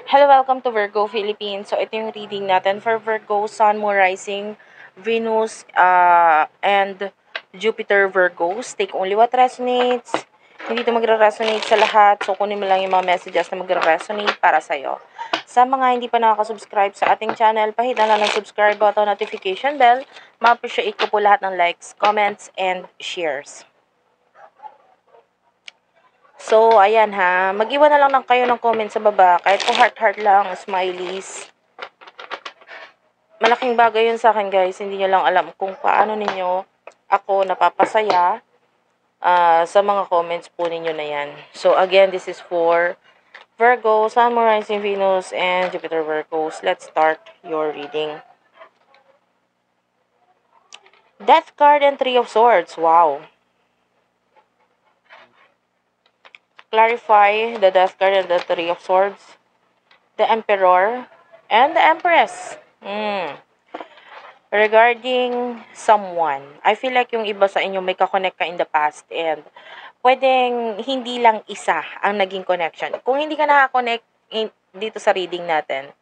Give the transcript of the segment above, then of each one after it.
Hello, welcome to Virgo Philippines. So, ito yung reading natin for Virgo, Sun, Moon, Rising, Venus, and Jupiter Virgos. Take only what resonates. Hindi ito magre-resonate sa lahat. So, kunin mo lang yung mga messages na magre-resonate para sa'yo. Sa mga hindi pa nakaka-subscribe sa ating channel, pahita na ng subscribe button, notification bell. Ma-appreciate ko po lahat ng likes, comments, and shares. So, ayan ha. Mag-iwan na lang kayo ng comment sa baba. Kahit po heart-heart lang, smileys. Malaking bagay yun sa akin, guys. Hindi nyo lang alam kung paano ninyo ako napapasaya sa mga comments po ninyo na yan. So, again, this is for Virgo, Sun, Moon, Rising, Venus, and Jupiter Virgos. Let's start your reading. Death card and Three of Swords. Wow. Clarify the Death card and the Three of Swords. The Emperor and the Empress. Regarding someone, I feel like yung iba sa inyo may kakonect ka in the past and pwedeng hindi lang isa ang naging connection. Kung hindi ka nakakonect dito sa reading natin,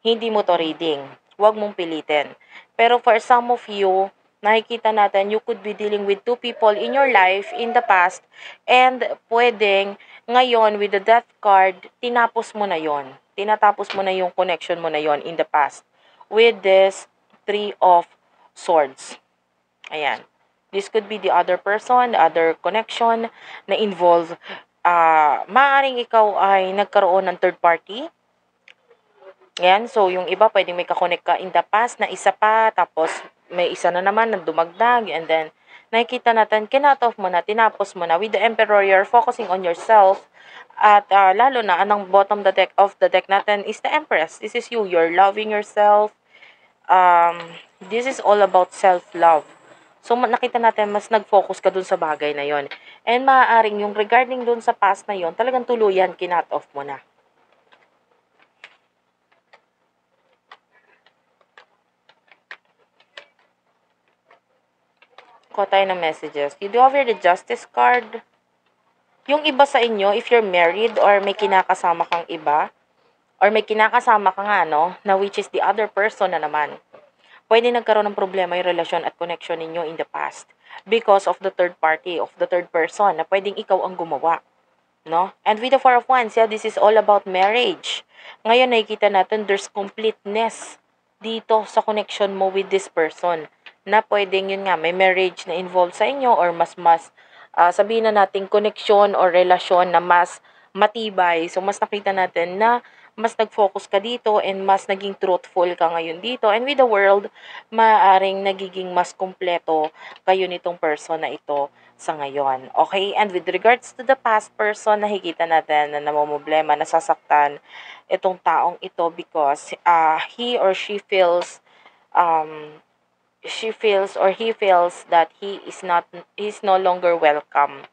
hindi mo to reading. Huwag mong pilitin. Pero for some of you, nakikita natin, you could be dealing with two people in your life in the past and pwedeng ngayon with the death card, tinapos mo na yon. Tinatapos mo na yung connection mo na yon in the past with this Three of Swords. Ayan. This could be the other person, the other connection na involve. Maaaring ikaw ay nagkaroon ng third party. Ayan. So, yung iba pwedeng may kakonect ka in the past na isa pa. Tapos, may isa na naman na dumagdag. And then, nakikita natin, kinut off mo na, tinapos mo na. With the Emperor, you're focusing on yourself. At lalo na, anong bottom of the deck natin is the Empress. This is you. You're loving yourself. This is all about self-love. So, nakita natin, mas nag-focus ka dun sa bagay na yon. And maaaring yung regarding dun sa past na yon, talagang tuluyan, kinut off mo na. Kuha tayo ng messages. You do have here the Justice card. Yung iba sa inyo, if you're married or may kinakasama kang iba, or may kinakasama ka nga, no, na which is the other person na naman, pwede nagkaroon ng problema yung relasyon at connection ninyo in the past because of the third party, of the third person, na pwedeng ikaw ang gumawa. No? And with the Four of Wands, yeah, this is all about marriage. Ngayon, nakikita natin, there's completeness dito sa connection mo with this person na pwedeng yun nga, may marriage na involved sa inyo or mas sabihin na natin connection or relasyon na mas matibay. So, mas nakita natin na mas nag-focus ka dito and mas naging truthful ka ngayon dito. And with the world, maaaring nagiging mas kumpleto kayo nitong person na ito sa ngayon. Okay? And with regards to the past person, nakikita natin na namumblema, nasasaktan itong taong ito because he or she feels or he feels that he's no longer welcome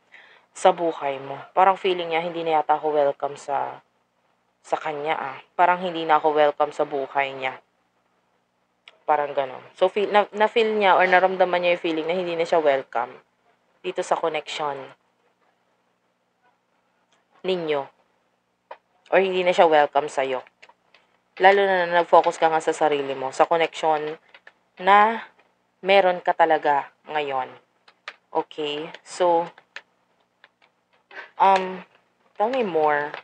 sa buhay mo. Parang feeling niya hindi na yata ako welcome sa kanya. Parang hindi na ako welcome sa buhay niya. Parang gano'n. So na-feel niya or naramdaman niya yung feeling na hindi na siya welcome dito sa connection ninyo. Or hindi na siya welcome sa'yo. Lalo na nag-focus ka nga sa sarili mo, sa connection na meron ka talaga ngayon. Okay? So, tell me more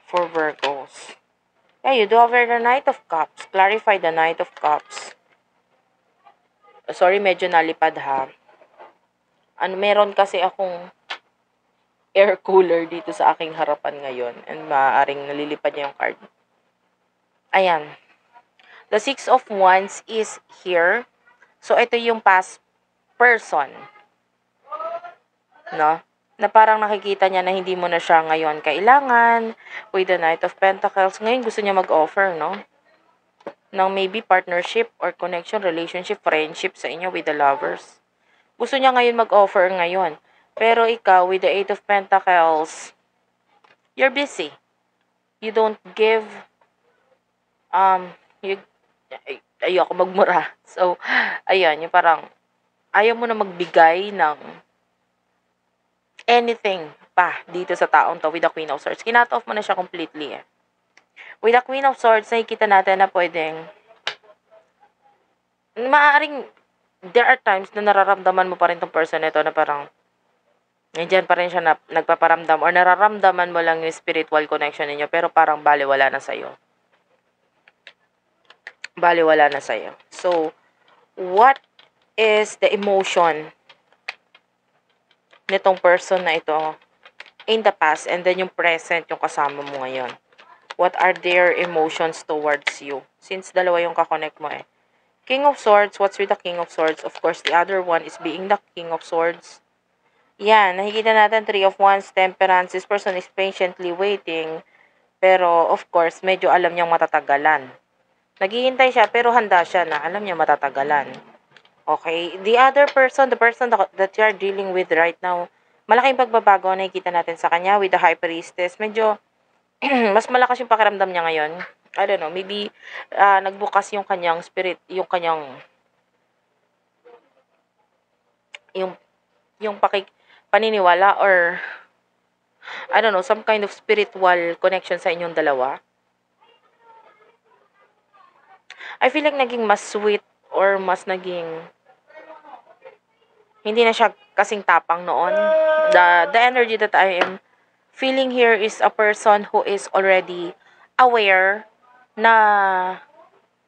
for Virgos. Yeah, you do have the Knight of Cups. Clarify the Knight of Cups. Sorry, medyo nalipad ha. Meron kasi akong air cooler dito sa aking harapan ngayon and maaaring nalilipad niya yung card. Ayan. The Six of Wands is here. So, ito yung past person. No? Na parang nakikita niya na hindi mo na siya ngayon kailangan. With the Knight of Pentacles. Ngayon gusto niya mag-offer, no? Ng maybe partnership or connection, relationship, friendship sa inyo with the lovers. Gusto niya ngayon mag-offer ngayon. Pero ikaw, with the Eight of Pentacles, you're busy. You don't give, ayoko magmura. So, ayan, yung parang, ayaw mo na magbigay ng anything pa dito sa taong to with the Queen of Swords. Kinut off mo na siya completely. With the Queen of Swords, nakikita natin na pwedeng, maaaring, there are times na nararamdaman mo pa rin tong person na ito na parang, nandiyan pa rin siya na nagpaparamdam or nararamdaman mo lang yung spiritual connection ninyo pero parang baliwala na sa'yo. Baliwala na sa'yo. So, what is the emotion nitong person na ito in the past and then yung present yung kasama mo ngayon? What are their emotions towards you? Since dalawa yung kakonect mo eh. King of Swords, what's with the King of Swords? Of course, the other one is being the King of Swords. Yan, nakikita natin Three of Wands, Temperance. This person is patiently waiting. Pero, of course, medyo alam niyang matatagalan. Naghihintay siya, pero handa siya na alam niya matatagalan. Okay? The other person, the person that you are dealing with right now, malaking pagbabago na nakikita natin sa kanya with the High Priestess. Medyo, mas malakas yung pakiramdam niya ngayon. I don't know, maybe nagbukas yung kanyang spirit, yung kanyang yung paniniwala or I don't know, some kind of spiritual connection sa inyong dalawa. I feel like naging mas sweet or mas naging hindi na siya kasing tapang noon. The energy that I am feeling here is a person who is already aware na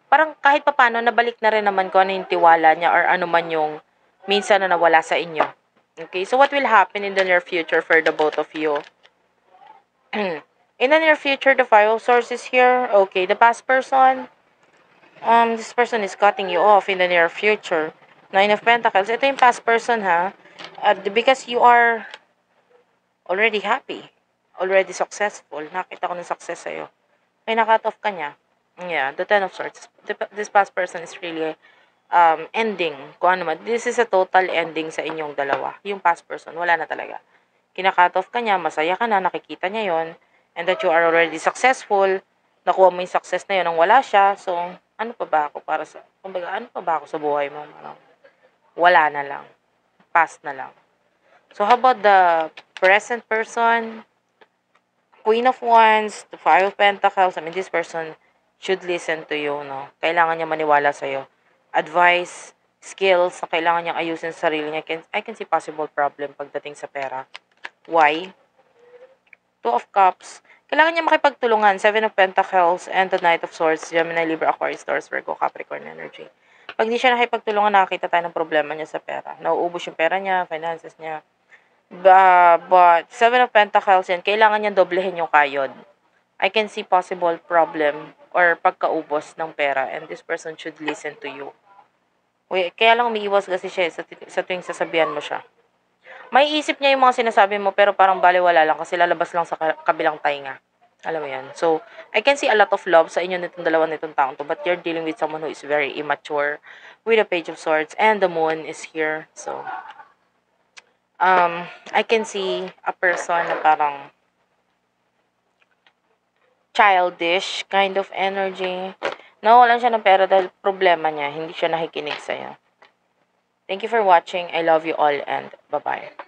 parang kahit papano nabalik na rin naman ko ano yung tiwala niya or ano man yung minsan na nawala sa inyo. Okay, so what will happen in the near future for the both of you? In the near future, the Five of Swords is here. Okay, the past person, this person is cutting you off in the near future. Nine of Pentacles, ito yung past person ha. Because you are already happy, already successful. Nakita ko ng success sa'yo. May nakat off ka niya. Yeah, the Ten of Swords. This past person is really ending. Kung ano man. This is a total ending sa inyong dalawa. Yung past person, wala na talaga. Kina-cut off ka niya, masaya ka na, nakikita niya yon, and that you are already successful, nakuha mo yung success na yun nang wala siya. So, ano pa ba ako para sa, kumbaga, ano pa ba ako sa buhay mo? Ano? Wala na lang. Past na lang. So, how about the present person? Queen of Wands, the Five of Pentacles. I mean, this person should listen to you, no? Kailangan niya maniwala sa'yo. Advice, skills na kailangan niyang ayusin sa sarili niya. I can see possible problem pagdating sa pera. Why? Two of Cups. Kailangan niya makipagtulungan. Seven of Pentacles and the Knight of Swords. Gemini, Libra, Aquarius, Taurus, Virgo, Capricorn energy. Pag di siya nakipagtulungan, nakakita tayo ng problema niya sa pera. Nauubos yung pera niya, finances niya. But Seven of Pentacles yan, kailangan niya doblehin yung kayod. I can see possible problem or pagkaubos ng pera and this person should listen to you. Kaya lang umiiwas kasi siya sa tuwing sasabihan mo siya. May isip niya yung mga sinasabi mo pero parang baliwala lang kasi lalabas lang sa kabilang tainga. Alam mo yan. So, I can see a lot of love sa inyo nitong dalawa nitong taong to but you're dealing with someone who is very immature with a Page of Swords and the Moon is here. So, I can see a person na parang childish kind of energy. Nawalan siya ng pera dahil problema niya. Hindi siya nakikinig sa'yo. Thank you for watching. I love you all and bye-bye.